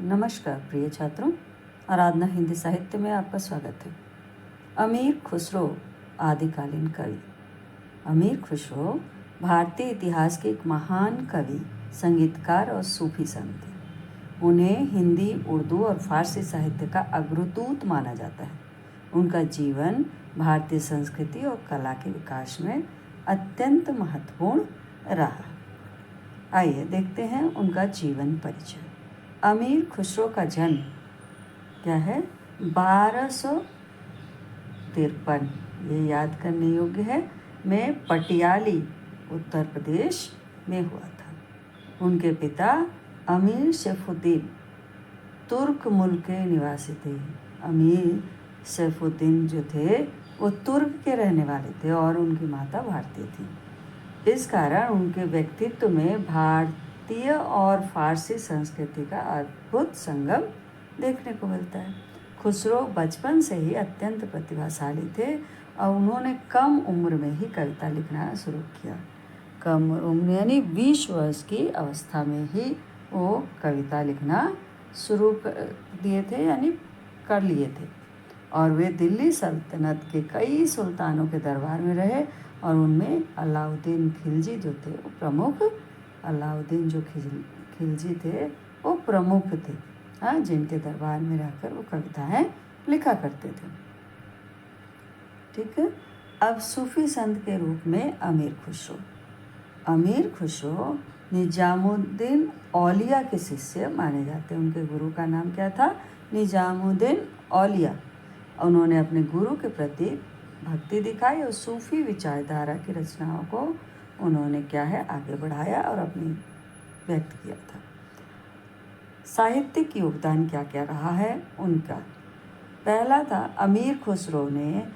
नमस्कार प्रिय छात्रों, आराधना हिंदी साहित्य में आपका स्वागत है। अमीर खुसरो आदिकालीन कवि। अमीर खुसरो भारतीय इतिहास के एक महान कवि, संगीतकार और सूफी संत थे। उन्हें हिंदी, उर्दू और फारसी साहित्य का अग्रदूत माना जाता है। उनका जीवन भारतीय संस्कृति और कला के विकास में अत्यंत महत्वपूर्ण रहा। आइए देखते हैं उनका जीवन परिचय। अमीर खुसरो का जन्म क्या है? 1253, ये याद करने योग्य है, में पटियाली उत्तर प्रदेश में हुआ था। उनके पिता अमीर सैफुद्दीन तुर्क मुल्क के निवासी थे। अमीर सैफुद्दीन जो थे वो तुर्क के रहने वाले थे और उनकी माता भारतीय थी। इस कारण उनके व्यक्तित्व में भारतीय और फारसी संस्कृति का अद्भुत संगम देखने को मिलता है। खुसरो बचपन से ही अत्यंत प्रतिभाशाली थे और उन्होंने कम उम्र में ही कविता लिखना शुरू किया। कम उम्र यानी 20 वर्ष की अवस्था में ही वो कविता लिखना शुरू कर दिए थे, यानी कर लिए थे। और वे दिल्ली सल्तनत के कई सुल्तानों के दरबार में रहे और उनमें अलाउद्दीन खिलजी जो थे वो प्रमुख, अलाउद्दीन जो खिलजी थे वो प्रमुख थे, हाँ, जिनके दरबार में रहकर वो कविताएं लिखा करते थे। ठीक है। अब सूफी संत के रूप में अमीर खुसरो निजामुद्दीन औलिया के शिष्य माने जाते हैं। उनके गुरु का नाम क्या था? निजामुद्दीन औलिया। उन्होंने अपने गुरु के प्रति भक्ति दिखाई और सूफी विचारधारा की रचनाओं को उन्होंने क्या है आगे बढ़ाया और अपनी व्यक्त किया था। साहित्यिक योगदान क्या क्या रहा है उनका? पहला था, अमीर खुसरो ने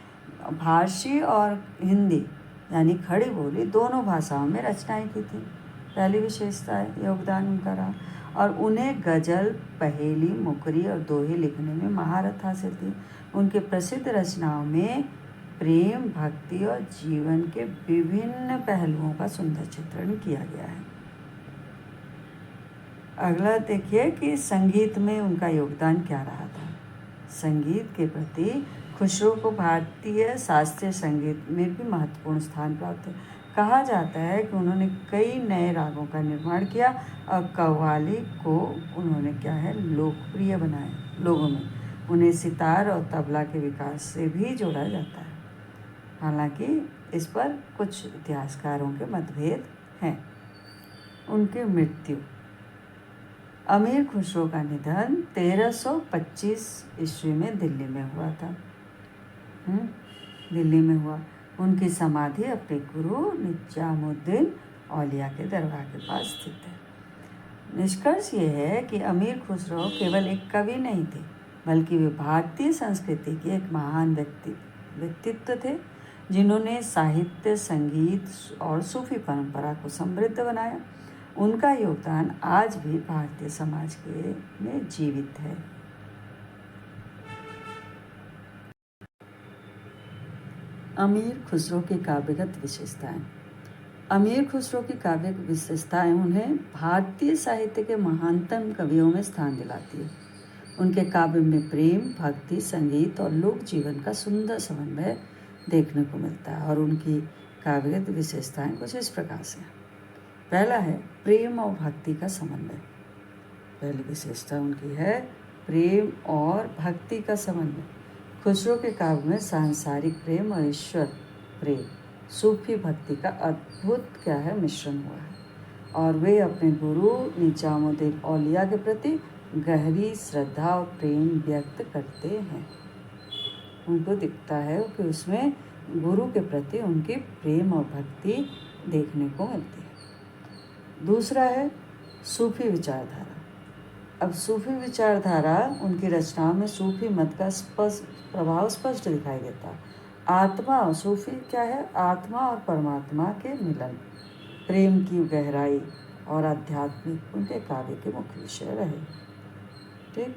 फारसी और हिंदी यानी खड़ी बोली दोनों भाषाओं में रचनाएं की थी। पहली विशेषता योगदान उनका रहा। और उन्हें गज़ल, पहेली, मुकरी और दोहे लिखने में महारत हासिल थी। उनके प्रसिद्ध रचनाओं में प्रेम, भक्ति और जीवन के विभिन्न पहलुओं का सुंदर चित्रण किया गया है। अगला देखिए कि संगीत में उनका योगदान क्या रहा था। संगीत के प्रति खुसरो को भारतीय शास्त्रीय संगीत में भी महत्वपूर्ण स्थान प्राप्त है। कहा जाता है कि उन्होंने कई नए रागों का निर्माण किया और कव्वाली को उन्होंने क्या है लोकप्रिय बनाया लोगों में। उन्हें सितार और तबला के विकास से भी जोड़ा जाता है। हालांकि इस पर कुछ इतिहासकारों के मतभेद हैं। उनकी मृत्यु। अमीर खुसरो का निधन 1325 ईस्वी में दिल्ली में हुआ था। दिल्ली में हुआ। उनकी समाधि अपने गुरु निजामुद्दीन औलिया के दरबार के पास स्थित है। निष्कर्ष ये है कि अमीर खुसरो केवल एक कवि नहीं थे, बल्कि वे भारतीय संस्कृति के एक महान व्यक्तित्व थे, जिन्होंने साहित्य, संगीत और सूफी परंपरा को समृद्ध बनाया। उनका योगदान आज भी भारतीय समाज में जीवित है। अमीर खुसरो की काव्यगत विशेषताएं। अमीर खुसरो की काव्यिक विशेषताएं उन्हें भारतीय साहित्य के महानतम कवियों में स्थान दिलाती है। उनके काव्य में प्रेम, भक्ति, संगीत और लोक जीवन का सुंदर समन्वय देखने को मिलता है। और उनकी काव्यगत विशेषताएं कुछ इस प्रकार से। पहला है प्रेम और भक्ति का समन्वय। पहली विशेषता उनकी है प्रेम और भक्ति का समन्वय। खुसरो के काव्य में सांसारिक प्रेम और ईश्वर प्रेम, सूफी भक्ति का अद्भुत क्या है मिश्रण हुआ है। और वे अपने गुरु निजामुद्दीन औलिया के प्रति गहरी श्रद्धा और प्रेम व्यक्त करते हैं। उनको दिखता है कि उसमें गुरु के प्रति उनकी प्रेम और भक्ति देखने को मिलती है। दूसरा है सूफी विचारधारा। अब सूफी विचारधारा, उनकी रचनाओं में सूफी मत का प्रभाव स्पष्ट दिखाई देता है। आत्मा और सूफी क्या है? आत्मा और परमात्मा के मिलन, प्रेम की गहराई और आध्यात्मिक उनके काव्य के मुख्य विषय रहे। ठीक।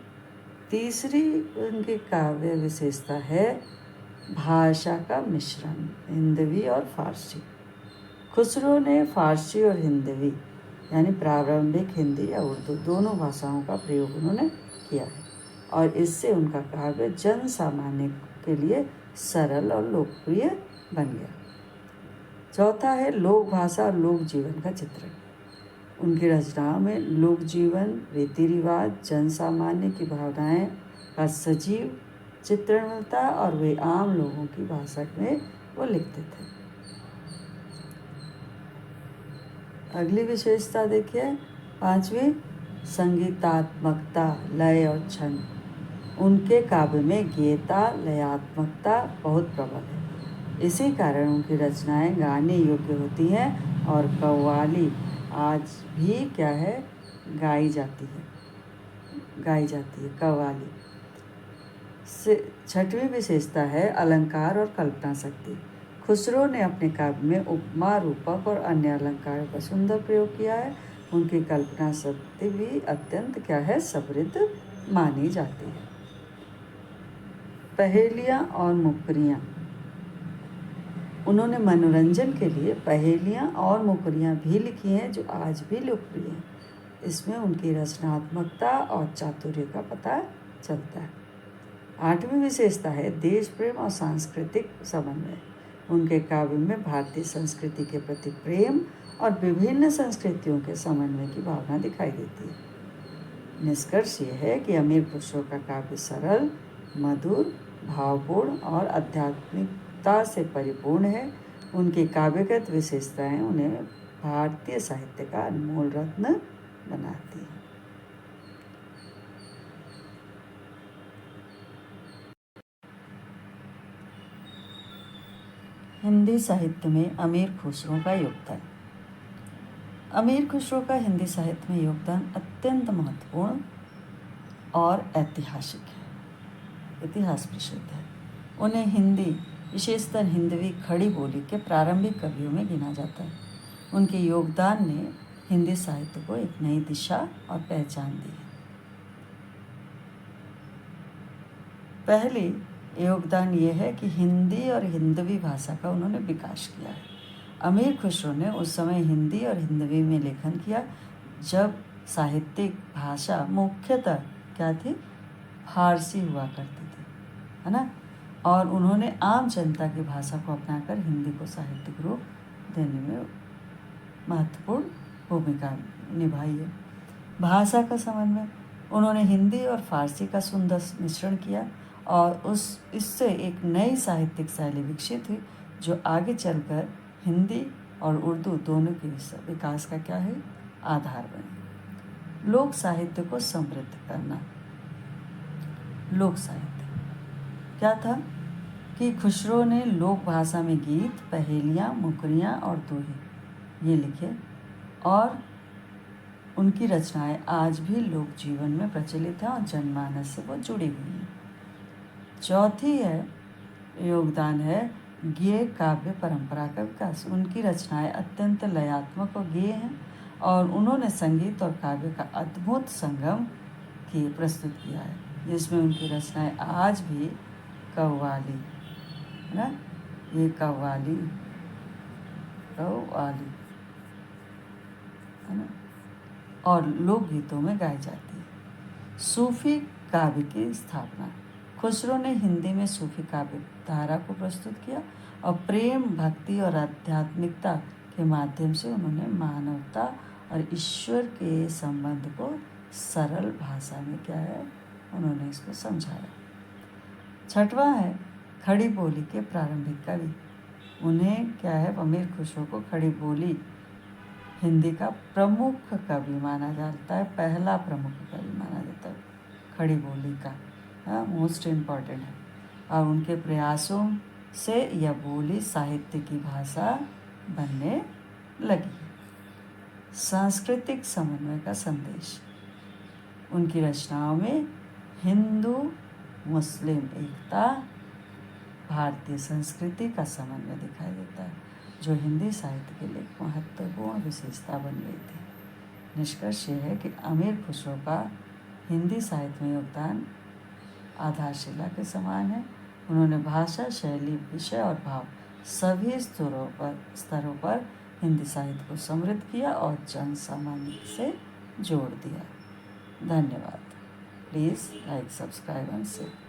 तीसरी उनकी काव्य विशेषता है भाषा का मिश्रण, हिंदवी और फारसी। खुसरो ने फारसी और हिंदवी यानी प्रारंभिक हिंदी या उर्दू दोनों भाषाओं का प्रयोग उन्होंने किया है और इससे उनका काव्य जन सामान्य के लिए सरल और लोकप्रिय बन गया। चौथा है लोक भाषा और लोक जीवन का चित्रण। उनकी रचनाओं में लोक जीवन, रीति रिवाज, जन सामान्य की भावनाएं का सजीव चित्रण मिलता है और वे आम लोगों की भाषा में वो लिखते थे। अगली विशेषता देखिए, पांचवी, संगीतात्मकता, लय और छंद। उनके काव्य में गीयता, लयात्मकता बहुत प्रबल है। इसी कारण उनकी रचनाएं गाने योग्य होती हैं और कव्वाली आज भी क्या है गाई जाती है कव्वाली। छठवीं विशेषता है अलंकार और कल्पना शक्ति। खुसरो ने अपने काव्य में उपमा, रूपक और अन्य अलंकारों का सुंदर प्रयोग किया है। उनकी कल्पना शक्ति भी अत्यंत क्या है समृद्ध मानी जाती है। पहेलियाँ और मुकरियाँ। उन्होंने मनोरंजन के लिए पहेलियाँ और मुकरियाँ भी लिखी हैं जो आज भी लोकप्रिय हैं। इसमें उनकी रचनात्मकता और चातुर्य का पता चलता है। आठवीं विशेषता है देश प्रेम और सांस्कृतिक समन्वय। उनके काव्य में भारतीय संस्कृति के प्रति प्रेम और विभिन्न संस्कृतियों के समन्वय की भावना दिखाई देती है। निष्कर्ष ये है कि अमीर खुसरो का काव्य सरल, मधुर, भावपूर्ण और आध्यात्मिकता से परिपूर्ण है। उनकी काव्यगत विशेषताएं उन्हें भारतीय साहित्य का अनमोल रत्न बनाती हैं। हिंदी साहित्य में अमीर खुसरो का योगदान। अमीर खुसरो का हिंदी साहित्य में योगदान अत्यंत महत्वपूर्ण और ऐतिहासिक है, इतिहास प्रसिद्ध है। उन्हें हिंदी, विशेषतर हिंदवी खड़ी बोली के प्रारंभिक कवियों में गिना जाता है। उनके योगदान ने हिंदी साहित्य को एक नई दिशा और पहचान दी है। पहली योगदान ये है कि हिंदी और हिंदवी भाषा का उन्होंने विकास किया है। अमीर खुसरो ने उस समय हिंदी और हिंदवी में लेखन किया जब साहित्यिक भाषा मुख्यतः क्या थी, फारसी हुआ करती थी, है ना। और उन्होंने आम जनता की भाषा को अपनाकर हिंदी को साहित्यिक रूप देने में महत्वपूर्ण भूमिका निभाई है। भाषा का समन्वय, उन्होंने हिंदी और फारसी का सुंदर मिश्रण किया और इससे एक नई साहित्यिक शैली विकसित हुई जो आगे चलकर हिंदी और उर्दू दोनों के विकास का क्या है, आधार बनी। लोक साहित्य को समृद्ध करना। लोक साहित्य क्या था कि खुसरो ने लोक भाषा में गीत, पहेलियाँ, मुकरियाँ और दोहे ये लिखे और उनकी रचनाएं आज भी लोक जीवन में प्रचलित हैं और जनमानस से वो जुड़ी हुई हैं। चौथी योगदान है गेय काव्य परंपरा का विकास। उनकी रचनाएं अत्यंत लयात्मक और गेय हैं और उन्होंने संगीत और काव्य का अद्भुत संगम प्रस्तुत किया है, जिसमें उनकी रचनाएं आज भी कव्वाली, है ना, ये कव्वाली है ना, और लोकगीतों में गाई जाती है। सूफी काव्य की स्थापना। खुसरो ने हिंदी में सूफी काव्य धारा को प्रस्तुत किया और प्रेम, भक्ति और आध्यात्मिकता के माध्यम से उन्होंने मानवता और ईश्वर के संबंध को सरल भाषा में क्या है, उन्होंने इसको समझाया। छठवां है खड़ी बोली के प्रारंभिक कवि। उन्हें क्या है, अमीर खुसरो को खड़ी बोली हिंदी का प्रमुख कवि माना जाता है, पहला प्रमुख कवि माना जाता है खड़ी बोली का, मोस्ट इम्पॉर्टेंट है। और उनके प्रयासों से यह बोली साहित्य की भाषा बनने लगी। सांस्कृतिक समन्वय का संदेश। उनकी रचनाओं में हिंदू मुस्लिम एकता, भारतीय संस्कृति का समन्वय दिखाई देता है, जो हिंदी साहित्य के लिए महत्वपूर्ण विशेषता बन गई थी। निष्कर्ष यह है कि अमीर खुसरो का हिंदी साहित्य में योगदान आधारशिला के समान है। उन्होंने भाषा, शैली, विषय और भाव सभी स्तरों पर हिंदी साहित्य को समृद्ध किया और जन सामान्य से जोड़ दिया। धन्यवाद। Please like, subscribe and share.